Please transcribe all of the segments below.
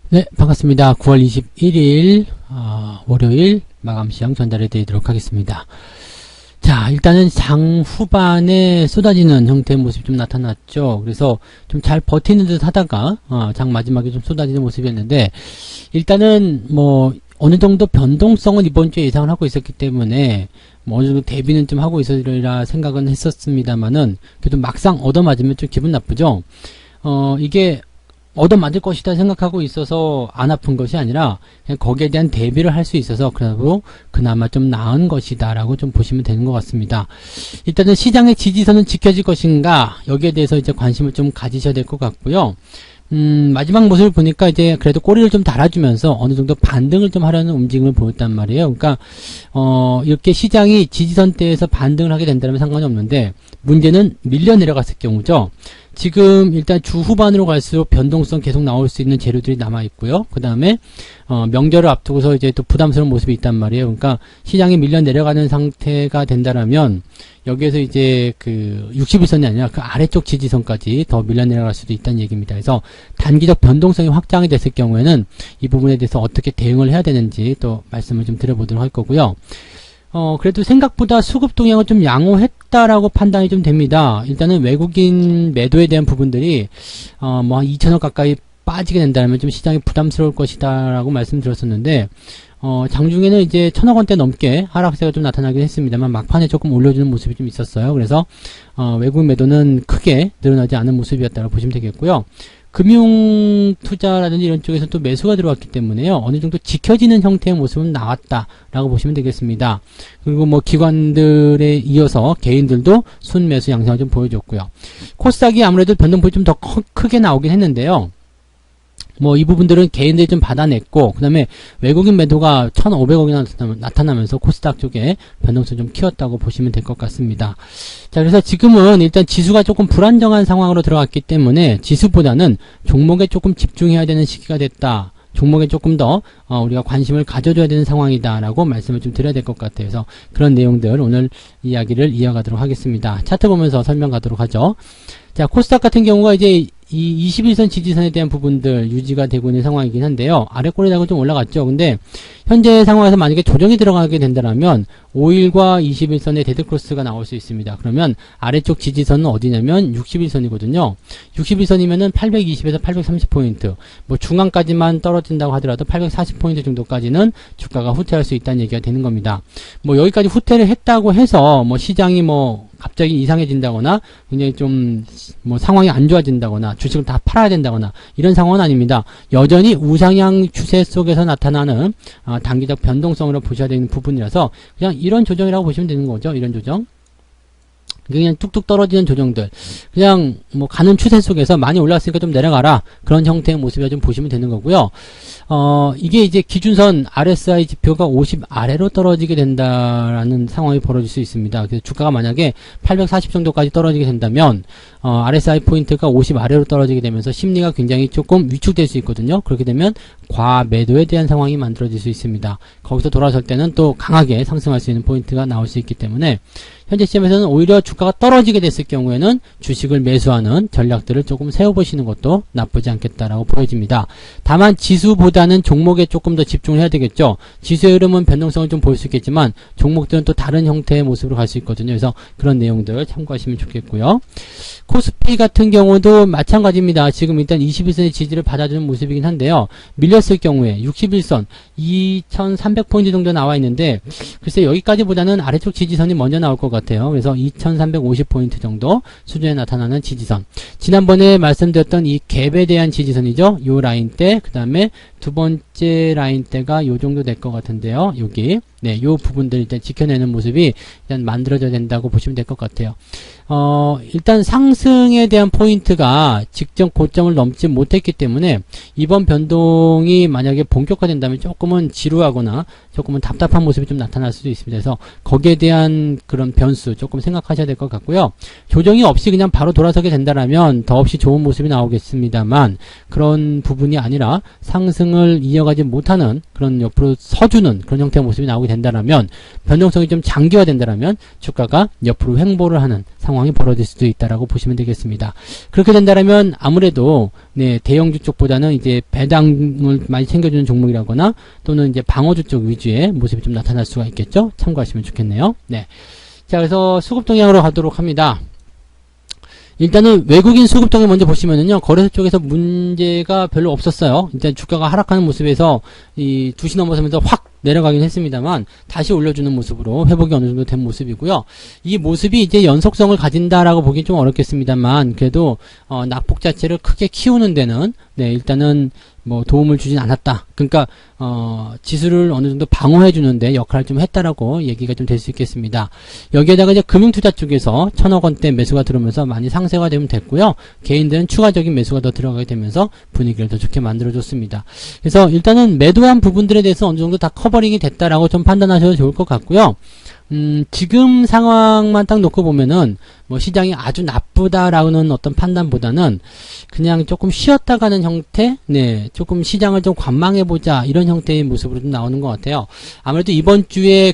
네, 반갑습니다. 9월 21일 월요일 마감 시황 전달해 드리도록 하겠습니다. 자, 일단은 장 후반에 쏟아지는 형태의 모습이 좀 나타났죠. 그래서 좀 잘 버티는 듯 하다가 장 마지막에 좀 쏟아지는 모습이었는데, 일단은 뭐 어느 정도 변동성은 이번 주에 예상을 하고 있었기 때문에 뭐 어느 정도 대비는 좀 하고 있으리라 생각은 했었습니다만은, 그래도 막상 얻어맞으면 좀 기분 나쁘죠. 이게 얻어맞을 것이다 생각하고 있어서 안 아픈 것이 아니라 그냥 거기에 대한 대비를 할 수 있어서 그래도 그나마 좀 나은 것이다 라고 좀 보시면 되는 것 같습니다. 일단은 시장의 지지선은 지켜질 것인가, 여기에 대해서 이제 관심을 좀 가지셔야 될 것 같고요. 마지막 모습을 보니까 이제 그래도 꼬리를 좀 달아주면서 어느 정도 반등을 좀 하려는 움직임을 보였단 말이에요. 그러니까 이렇게 시장이 지지선대에서 반등을 하게 된다면 상관이 없는데, 문제는 밀려 내려갔을 경우죠. 지금 일단 주 후반으로 갈수록 변동성 계속 나올 수 있는 재료들이 남아 있고요. 그 다음에 명절을 앞두고서 이제 또 부담스러운 모습이 있단 말이에요. 그러니까 시장이 밀려 내려가는 상태가 된다라면 여기에서 이제 그 60일선이 아니라 그 아래쪽 지지선까지 더 밀려 내려갈 수도 있다는 얘기입니다. 그래서 단기적 변동성이 확장이 됐을 경우에는 이 부분에 대해서 어떻게 대응을 해야 되는지 또 말씀을 좀 드려보도록 할 거고요. 그래도 생각보다 수급 동향은 좀 양호했다라고 판단이 좀 됩니다. 일단은 외국인 매도에 대한 부분들이, 뭐 한 2천억 가까이 빠지게 된다면 좀 시장이 부담스러울 것이다라고 말씀드렸었는데, 장중에는 이제 1,000억 원대 넘게 하락세가 좀 나타나긴 했습니다만, 막판에 조금 올려주는 모습이 좀 있었어요. 그래서, 외국인 매도는 크게 늘어나지 않은 모습이었다고 보시면 되겠고요. 금융 투자라든지 이런 쪽에서 또 매수가 들어왔기 때문에요. 어느 정도 지켜지는 형태의 모습은 나왔다라고 보시면 되겠습니다. 그리고 뭐 기관들에 이어서 개인들도 순매수 양상을 좀 보여줬고요. 코스닥이 아무래도 변동폭이 좀 더 크게 나오긴 했는데요. 뭐 이 부분들은 개인들이 좀 받아냈고, 그 다음에 외국인 매도가 1,500억이나 나타나면서 코스닥 쪽에 변동성 좀 키웠다고 보시면 될 것 같습니다. 자, 그래서 지금은 일단 지수가 조금 불안정한 상황으로 들어갔기 때문에 지수보다는 종목에 조금 집중해야 되는 시기가 됐다. 종목에 조금 더 우리가 관심을 가져줘야 되는 상황이다 라고 말씀을 좀 드려야 될 것 같아요. 그래서 그런 내용들 오늘 이야기를 이어가도록 하겠습니다. 차트 보면서 설명 가도록 하죠. 자, 코스닥 같은 경우가 이제 이 21선 지지선에 대한 부분들 유지가 되고 있는 상황이긴 한데요. 아래 꼬리다가 좀 올라갔죠. 근데 현재 상황에서 만약에 조정이 들어가게 된다면 5일과 21선의 데드크로스가 나올 수 있습니다. 그러면 아래쪽 지지선은 어디냐면 61선이거든요. 61선이면은 820에서 830포인트, 뭐 중앙까지만 떨어진다고 하더라도 840포인트 정도까지는 주가가 후퇴할 수 있다는 얘기가 되는 겁니다. 뭐 여기까지 후퇴를 했다고 해서 뭐 시장이 뭐 갑자기 이상해진다거나 굉장히 좀 뭐 상황이 안 좋아진다거나 주식을 다 팔아야 된다거나 이런 상황은 아닙니다. 여전히 우상향 추세 속에서 나타나는 단기적 변동성으로 보셔야 되는 부분이라서 그냥 이런 조정이라고 보시면 되는 거죠. 이런 조정. 그냥 뚝뚝 떨어지는 조정들, 그냥 뭐 가는 추세 속에서 많이 올라왔으니까 좀 내려가라, 그런 형태의 모습이라 좀 보시면 되는 거고요. 이게 이제 기준선 RSI 지표가 50 아래로 떨어지게 된다라는 상황이 벌어질 수 있습니다. 그래서 주가가 만약에 840 정도까지 떨어지게 된다면 RSI 포인트가 50 아래로 떨어지게 되면서 심리가 굉장히 조금 위축될 수 있거든요. 그렇게 되면 과매도에 대한 상황이 만들어질 수 있습니다. 거기서 돌아설 때는 또 강하게 상승할 수 있는 포인트가 나올 수 있기 때문에 현재 시점에서는 오히려 주가가 떨어지게 됐을 경우에는 주식을 매수하는 전략들을 조금 세워보시는 것도 나쁘지 않겠다라고 보여집니다. 다만 지수보다는 종목에 조금 더 집중을 해야 되겠죠. 지수의 흐름은 변동성을 좀 보일 수 있겠지만 종목들은 또 다른 형태의 모습으로 갈 수 있거든요. 그래서 그런 내용들 참고하시면 좋겠고요. 코스피 같은 경우도 마찬가지입니다. 지금 일단 21선의 지지를 받아주는 모습이긴 한데요. 밀렸을 경우에 61선 2300포인트 정도 나와 있는데, 글쎄 여기까지보다는 아래쪽 지지선이 먼저 나올 것 같아요. 그래서 2350포인트 정도 수준에 나타나는 지지선, 지난번에 말씀드렸던 이 갭에 대한 지지선이죠. 요 라인대, 그 다음에 두 번째 라인대가 요 정도 될 것 같은데요. 여기 네, 요 부분들 일단 지켜내는 모습이 일단 만들어져야 된다고 보시면 될 것 같아요. 일단 상승에 대한 포인트가 직전 고점을 넘지 못했기 때문에 이번 변동이 만약에 본격화된다면 조금 조금은 지루하거나 조금은 답답한 모습이 좀 나타날 수도 있습니다. 그래서 거기에 대한 그런 변수 조금 생각하셔야 될 것 같고요. 조정이 없이 그냥 바로 돌아서게 된다라면 더없이 좋은 모습이 나오겠습니다만 그런 부분이 아니라 상승을 이어가지 못하는 그런 옆으로 서주는 그런 형태의 모습이 나오게 된다라면 변동성이 좀 장기화된다라면 주가가 옆으로 횡보를 하는 상황이 벌어질 수도 있다라고 보시면 되겠습니다. 그렇게 된다라면 아무래도 네, 대형주 쪽보다는 이제 배당을 많이 챙겨주는 종목이라거나 또는 이제 방어주 쪽 위주의 모습이 좀 나타날 수가 있겠죠. 참고하시면 좋겠네요. 네. 자, 그래서 수급 동향으로 가도록 합니다. 일단은 외국인 수급 동향 먼저 보시면은요, 거래소 쪽에서 문제가 별로 없었어요. 일단 주가가 하락하는 모습에서 이 2시 넘어서면서 확 내려가긴 했습니다만 다시 올려주는 모습으로 회복이 어느 정도 된 모습이고요. 이 모습이 이제 연속성을 가진다라고 보긴 좀 어렵겠습니다만 그래도 낙폭 자체를 크게 키우는 데는 네, 일단은 뭐 도움을 주진 않았다. 그러니까 지수를 어느 정도 방어해 주는데 역할을 좀 했다라고 얘기가 좀 될 수 있겠습니다. 여기에다가 이제 금융투자 쪽에서 1,000억 원대 매수가 들어오면서 많이 상세가 되면 됐고요. 개인들은 추가적인 매수가 더 들어가게 되면서 분위기를 더 좋게 만들어 줬습니다. 그래서 일단은 매도한 부분들에 대해서 어느 정도 다 커버링이 됐다라고 좀 판단하셔도 좋을 것 같고요. 지금 상황만 딱 놓고 보면은, 뭐, 시장이 아주 나쁘다라는 어떤 판단보다는, 그냥 조금 쉬었다 가는 형태? 네, 조금 시장을 좀 관망해보자, 이런 형태의 모습으로 좀 나오는 것 같아요. 아무래도 이번 주에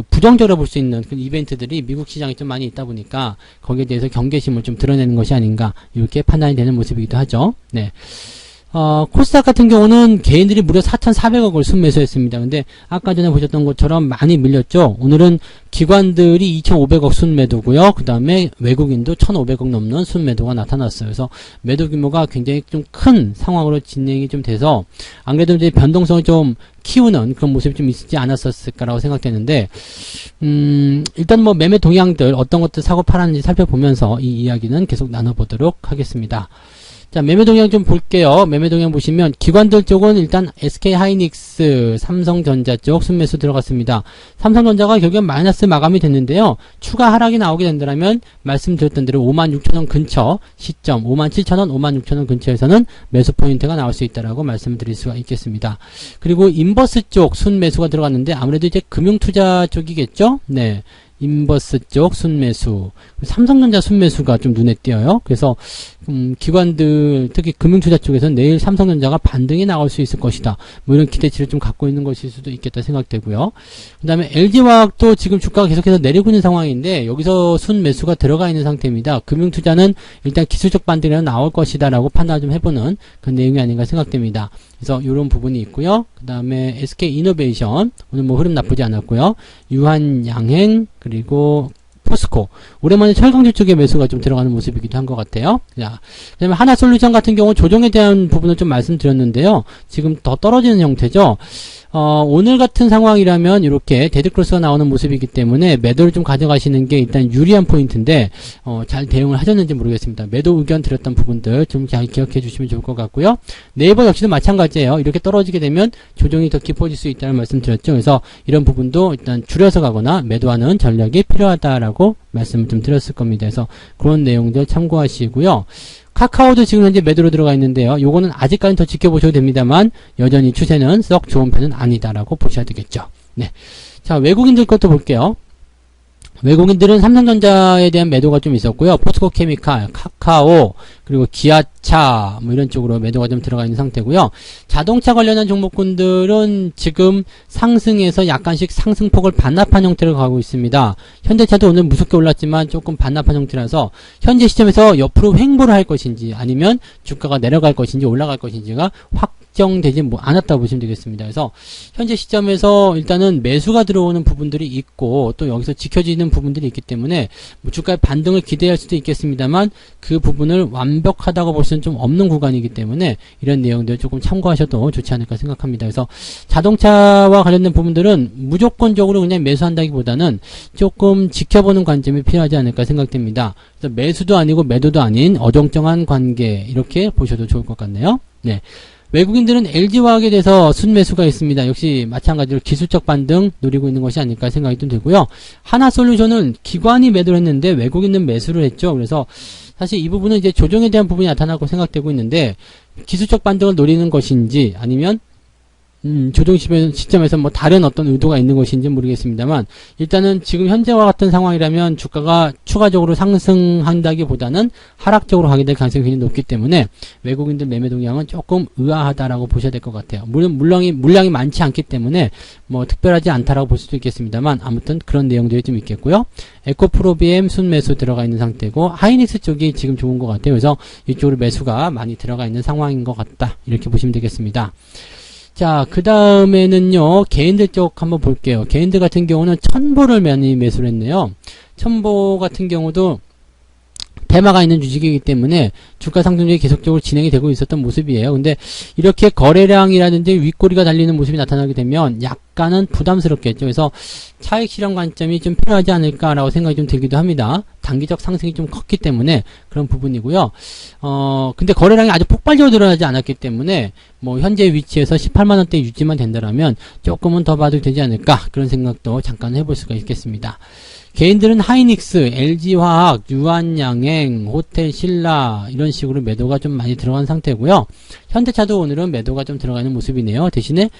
부정적으로 볼 수 있는 그 이벤트들이 미국 시장에 좀 많이 있다 보니까, 거기에 대해서 경계심을 좀 드러내는 것이 아닌가, 이렇게 판단이 되는 모습이기도 하죠. 네. 코스닥 같은 경우는 개인들이 무려 4,400억을 순매수했습니다. 근데 아까 전에 보셨던 것처럼 많이 밀렸죠. 오늘은 기관들이 2,500억 순매도고요. 그 다음에 외국인도 1,500억 넘는 순매도가 나타났어요. 그래서 매도 규모가 굉장히 좀 큰 상황으로 진행이 좀 돼서 안 그래도 이제 변동성을 좀 키우는 그런 모습이 좀 있지 않았었을까라고 생각되는데 일단 뭐 매매 동향들 어떤 것들 사고 팔았는지 살펴보면서 이 이야기는 계속 나눠보도록 하겠습니다. 자, 매매 동향 좀 볼게요. 매매 동향 보시면 기관들 쪽은 일단 SK하이닉스, 삼성전자 쪽 순매수 들어갔습니다. 삼성전자가 결국엔 마이너스 마감이 됐는데요. 추가 하락이 나오게 된다면 말씀드렸던 대로 56,000원 근처 시점 57,000원, 56,000원 근처에서는 매수 포인트가 나올 수 있다라고 말씀드릴 수가 있겠습니다. 그리고 인버스 쪽 순매수가 들어갔는데 아무래도 이제 금융투자 쪽이겠죠? 네. 인버스 쪽 순매수, 삼성전자 순매수가 좀 눈에 띄어요. 그래서 기관들, 특히 금융투자 쪽에서는 내일 삼성전자가 반등이 나올 수 있을 것이다. 뭐 이런 기대치를 좀 갖고 있는 것일 수도 있겠다 생각되고요. 그 다음에 LG화학도 지금 주가가 계속해서 내리고 있는 상황인데 여기서 순매수가 들어가 있는 상태입니다. 금융투자는 일단 기술적 반등이 나올 것이다 라고 판단을 좀 해보는 그런 내용이 아닌가 생각됩니다. 그래서 이런 부분이 있고요. 그 다음에 SK이노베이션 오늘 뭐 흐름 나쁘지 않았고요. 유한양행 그리고 포스코 오랜만에 철강주 쪽에 매수가 좀 들어가는 모습이기도 한 것 같아요. 자, 그다음에 하나솔루션 같은 경우 조정에 대한 부분을 좀 말씀드렸는데요. 지금 더 떨어지는 형태죠. 오늘 같은 상황이라면 이렇게 데드크로스가 나오는 모습이기 때문에 매도를 좀 가져가시는 게 일단 유리한 포인트인데 잘 대응을 하셨는지 모르겠습니다. 매도 의견 드렸던 부분들 좀 잘 기억해 주시면 좋을 것 같고요. 네이버 역시도 마찬가지예요. 이렇게 떨어지게 되면 조정이 더 깊어질 수 있다는 말씀 드렸죠. 그래서 이런 부분도 일단 줄여서 가거나 매도하는 전략이 필요하다라고 말씀을 좀 드렸을 겁니다. 그래서 그런 내용들 참고하시고요. 카카오도 지금 현재 매도로 들어가 있는데요. 요거는 아직까지는 더 지켜보셔도 됩니다만 여전히 추세는 썩 좋은 편은 아니다라고 보셔야 되겠죠. 네. 자, 외국인들 것도 볼게요. 외국인들은 삼성전자에 대한 매도가 좀 있었고요. 포스코케미칼, 카카오, 그리고 기아차 뭐 이런 쪽으로 매도가 좀 들어가 있는 상태고요. 자동차 관련한 종목군들은 지금 상승에서 약간씩 상승폭을 반납한 형태로 가고 있습니다. 현대차도 오늘 무섭게 올랐지만 조금 반납한 형태라서 현재 시점에서 옆으로 횡보를 할 것인지 아니면 주가가 내려갈 것인지 올라갈 것인지가 확정되지 않았다고 보시면 되겠습니다. 그래서 현재 시점에서 일단은 매수가 들어오는 부분들이 있고 또 여기서 지켜지는 부분들이 있기 때문에 뭐 주가의 반등을 기대할 수도 있겠습니다만 그 부분을 완벽하다고 볼 수는 좀 없는 구간이기 때문에 이런 내용들 조금 참고하셔도 좋지 않을까 생각합니다. 그래서 자동차와 관련된 부분들은 무조건적으로 그냥 매수한다기보다는 조금 지켜보는 관점이 필요하지 않을까 생각됩니다. 그래서 매수도 아니고 매도도 아닌 어정쩡한 관계 이렇게 보셔도 좋을 것 같네요. 네. 외국인들은 LG화학에 대해서 순매수가 있습니다. 역시 마찬가지로 기술적 반등 노리고 있는 것이 아닐까 생각이 좀 들고요. 하나솔루션은 기관이 매도를 했는데 외국인은 매수를 했죠. 그래서 사실 이 부분은 이제 조정에 대한 부분이 나타나고 생각되고 있는데 기술적 반등을 노리는 것인지 아니면 조정 시점에서 뭐 다른 어떤 의도가 있는 것인지 모르겠습니다만 일단은 지금 현재와 같은 상황이라면 주가가 추가적으로 상승한다기보다는 하락적으로 가게 될 가능성이 굉장히 높기 때문에 외국인들 매매 동향은 조금 의아하다라고 보셔야 될 것 같아요. 물론 물량이 많지 않기 때문에 뭐 특별하지 않다라고 볼 수도 있겠습니다만 아무튼 그런 내용들이 좀 있겠고요. 에코프로비엠 순매수 들어가 있는 상태고 하이닉스 쪽이 지금 좋은 것 같아요. 그래서 이쪽으로 매수가 많이 들어가 있는 상황인 것 같다. 이렇게 보시면 되겠습니다. 자, 그 다음에는요, 개인들 쪽 한번 볼게요. 개인들 같은 경우는 첨보를 많이 매수를 했네요. 첨보 같은 경우도 테마가 있는 주식이기 때문에 주가 상승률이 계속적으로 진행이 되고 있었던 모습이에요. 근데 이렇게 거래량이라든지 윗꼬리가 달리는 모습이 나타나게 되면 약간은 부담스럽겠죠. 그래서 차익 실현 관점이 좀 필요하지 않을까라고 생각이 좀 들기도 합니다. 단기적 상승이 좀 컸기 때문에 그런 부분이고요. 근데 거래량이 아주 폭발적으로 늘어나지 않았기 때문에 뭐 현재 위치에서 18만원대 유지만 된다라면 조금은 더 봐도 되지 않을까 그런 생각도 잠깐 해볼 수가 있겠습니다. 개인들은 하이닉스, LG화학, 유한양행, 호텔신라 이런 식으로 매도가 좀 많이 들어간 상태고요. 현대차도 오늘은 매도가 좀 들어가는 모습이네요. 대신에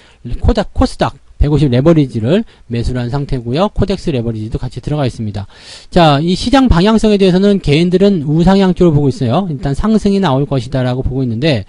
코스닥 150 레버리지를 매수를 한 상태고요. 코덱스 레버리지도 같이 들어가 있습니다. 자, 이 시장 방향성에 대해서는 개인들은 우상향 쪽으로 보고 있어요. 일단 상승이 나올 것이다 라고 보고 있는데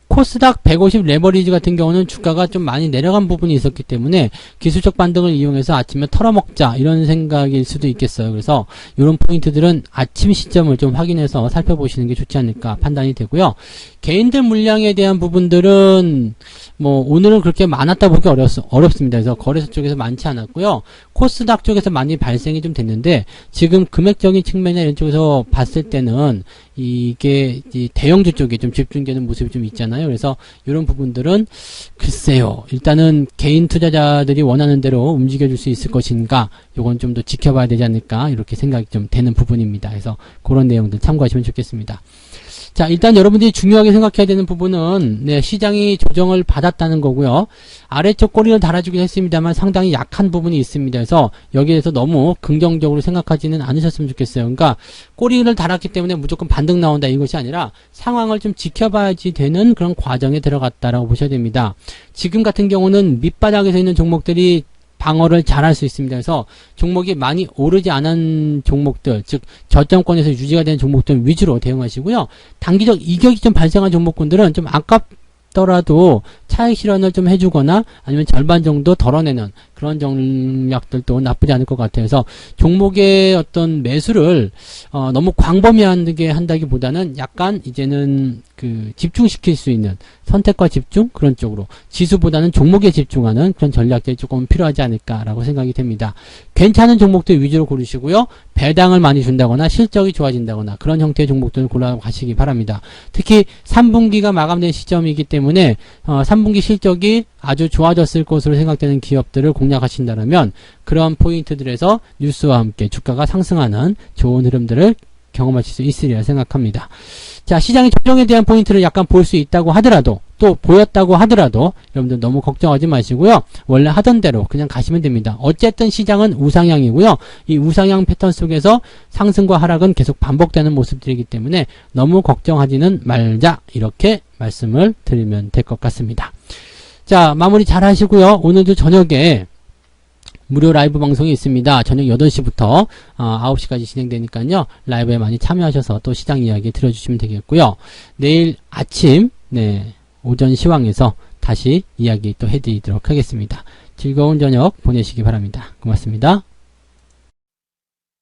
코스닥 150 레버리지 같은 경우는 주가가 좀 많이 내려간 부분이 있었기 때문에 기술적 반등을 이용해서 아침에 털어먹자 이런 생각일 수도 있겠어요. 그래서 이런 포인트들은 아침 시점을 좀 확인해서 살펴보시는 게 좋지 않을까 판단이 되고요. 개인들 물량에 대한 부분들은 뭐 오늘은 그렇게 많았다 보기 어렵습니다. 그래서 거래소 쪽에서 많지 않았고요. 코스닥 쪽에서 많이 발생이 좀 됐는데 지금 금액적인 측면이나 이런 쪽에서 봤을 때는 이게 대형주 쪽에 좀 집중되는 모습이 좀 있잖아요. 그래서 이런 부분들은 글쎄요. 일단은 개인 투자자들이 원하는 대로 움직여줄 수 있을 것인가 요건 좀 더 지켜봐야 되지 않을까 이렇게 생각이 좀 되는 부분입니다. 그래서 그런 내용들 참고하시면 좋겠습니다. 자, 일단 여러분들이 중요하게 생각해야 되는 부분은 시장이 조정을 받았다는 거고요. 아래쪽 꼬리를 달아주긴 했습니다만 상당히 약한 부분이 있습니다. 그래서 여기에 대해서 너무 긍정적으로 생각하지는 않으셨으면 좋겠어요. 그러니까 꼬리를 달았기 때문에 무조건 반등 나온다 이것이 아니라 상황을 좀 지켜봐야지 되는 그런 과정에 들어갔다라고 보셔야 됩니다. 지금 같은 경우는 밑바닥에서 있는 종목들이 방어를 잘할 수 있습니다. 그래서 종목이 많이 오르지 않은 종목들, 즉 저점권에서 유지가 되는 종목들 위주로 대응하시고요. 단기적 이격이 좀 발생한 종목군들은 좀 아깝더라도 차익 실현을 좀 해주거나 아니면 절반 정도 덜어내는 그런 전략들도 나쁘지 않을 것 같아요. 그래서 종목의 어떤 매수를 너무 광범위하게 한다기보다는 약간 이제는 집중시킬 수 있는 선택과 집중 그런 쪽으로 지수보다는 종목에 집중하는 그런 전략들이 조금 필요하지 않을까라고 생각이 됩니다. 괜찮은 종목들 위주로 고르시고요. 배당을 많이 준다거나 실적이 좋아진다거나 그런 형태의 종목들을 골라가시기 바랍니다. 특히 3분기가 마감된 시점이기 때문에 3분기 실적이 아주 좋아졌을 것으로 생각되는 기업들을 공략하신다면 그런 포인트들에서 뉴스와 함께 주가가 상승하는 좋은 흐름들을 경험하실 수 있으리라 생각합니다. 자, 시장의 조정에 대한 포인트를 약간 볼 수 있다고 하더라도 또 보였다고 하더라도 여러분들 너무 걱정하지 마시고요. 원래 하던 대로 그냥 가시면 됩니다. 어쨌든 시장은 우상향이고요. 이 우상향 패턴 속에서 상승과 하락은 계속 반복되는 모습들이기 때문에 너무 걱정하지는 말자 이렇게 말씀을 드리면 될 것 같습니다. 자, 마무리 잘 하시고요. 오늘도 저녁에 무료 라이브 방송이 있습니다. 저녁 8시부터 9시까지 진행되니까요. 라이브에 많이 참여하셔서 또 시장 이야기 들어주시면 되겠고요. 내일 아침 오전 시황에서 다시 이야기 또 해드리도록 하겠습니다. 즐거운 저녁 보내시기 바랍니다. 고맙습니다.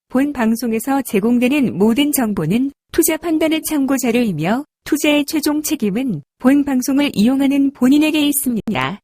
본 방송에서 제공되는 모든 정보는 투자 판단의 참고 자료이며 투자의 최종 책임은 본 방송을 이용하는 본인에게 있습니다.